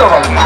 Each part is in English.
Energy.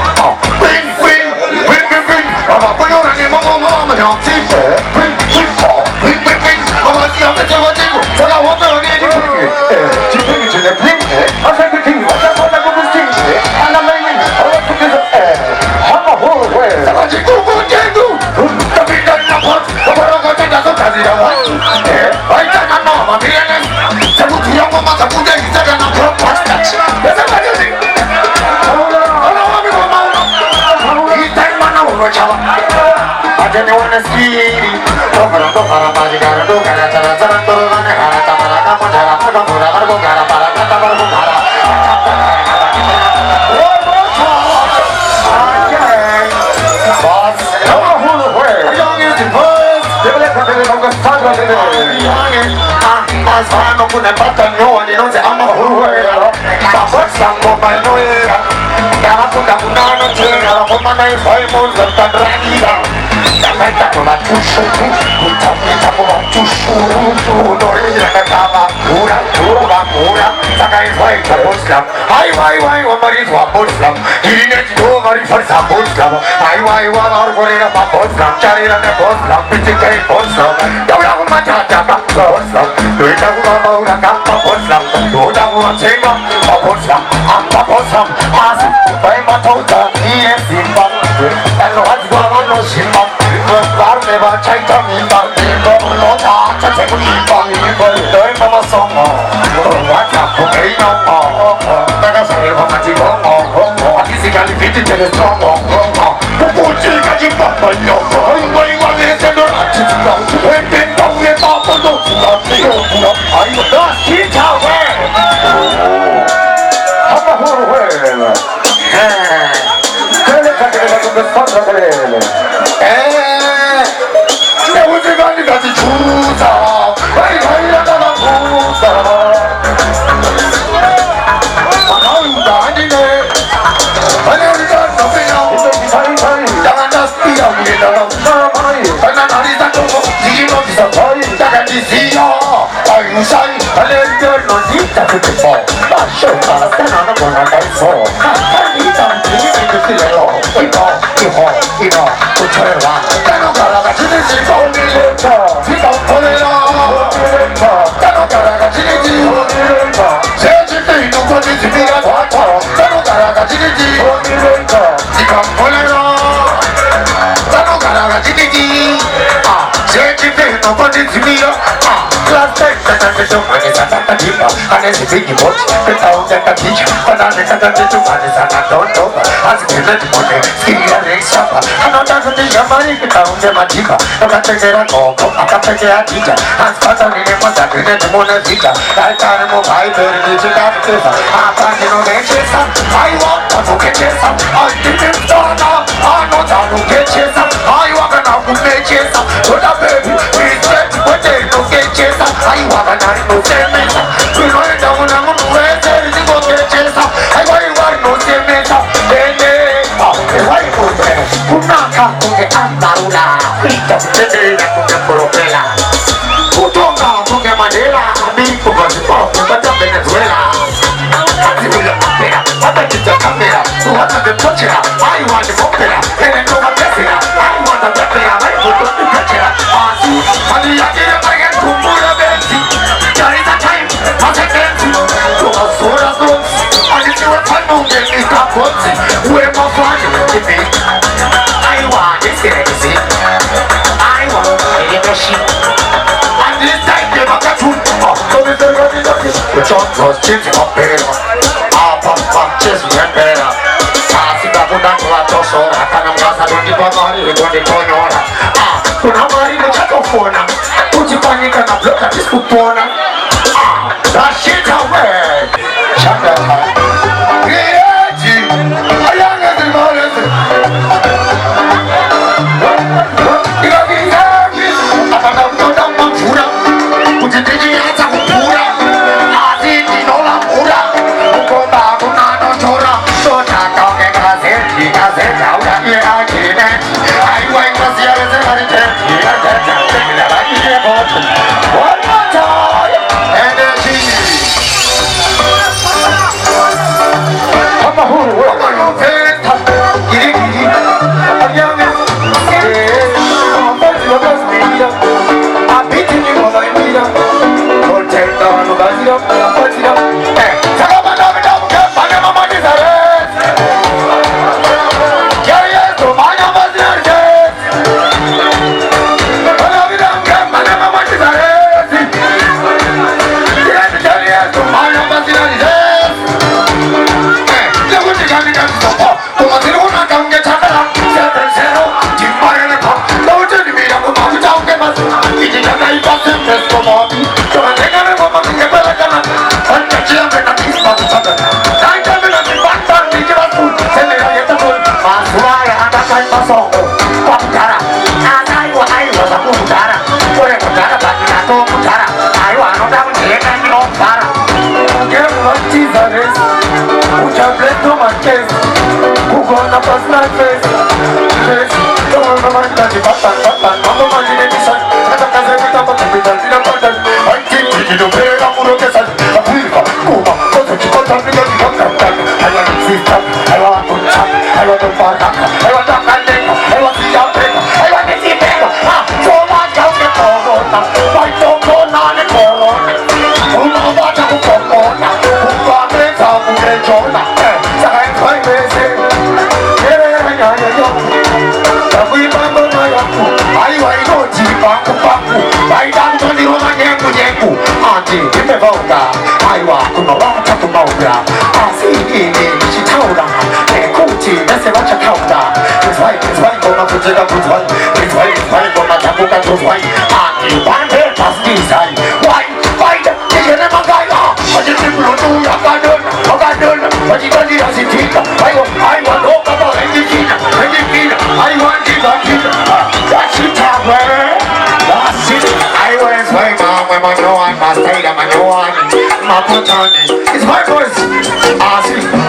It's my voice.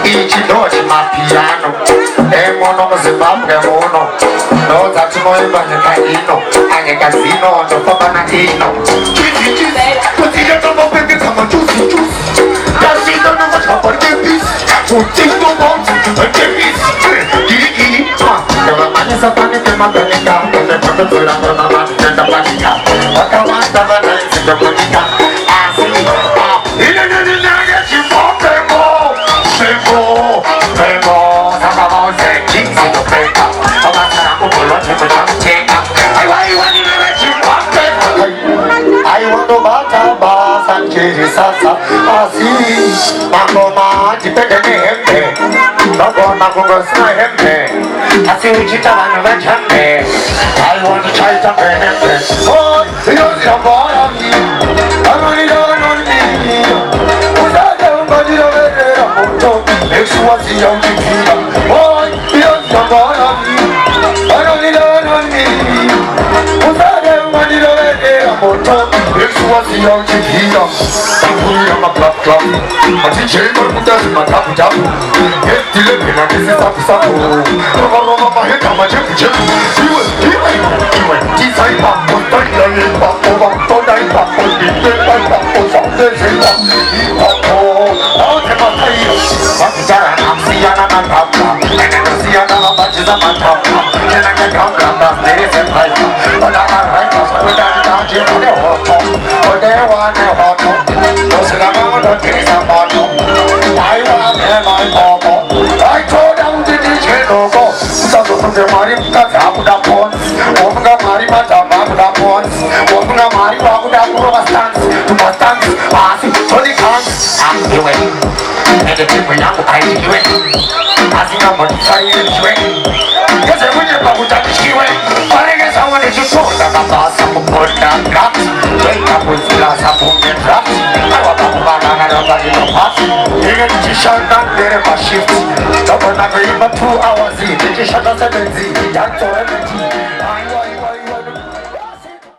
Each note my piano. Mono Zimbabwe mono. No, that's more than the casino. And a casino on the Papanatino. Put it on the baby, come on, juicy. That's it on the much of a piece. So take no more to a piece. Giddy, the man is a funny thing, my belly down. The purpose of the man and the Panica. What I want the man is the Panica. Sasa asi mangoma dipende hembe mangoma kungosina hembe asi uchita vana vachambe I want to try to hembe oh yozi yambara mi amani mi usade umbadiro vedera moto exuasi yautikira oh yozi yambara mi amani mi usade umbadiro vedera moto exuasi yautikira I'm a club club. I teach you to put us in my cup job. Get the living and this is up some. Over my head, I'm a chip. You will decide pop, put the pop over, don't die pop, put the pop over, there's a pop. I'll take my tail. I'm seeing another pop, and I'm seeing another bunch of my top. Then I can come down, there is a pipe. But I'm right, I'm down here for the hot. But there one hot. I told them to teach me to go. So the money got up with the phones. Openga Mari Matama with the phones. Openga Mari Babuda Stance to my stance. Passing to the cans. I'm doing. And the people now I do it. Passing up on the side of the way. Because I wouldn't have put that anyway. But I guess I wanted to show that I'm a some good drops. Wake up with glass up on the drops. Shut down there for shift. Double number 2 hours. Did you shut us at the Z? That's all.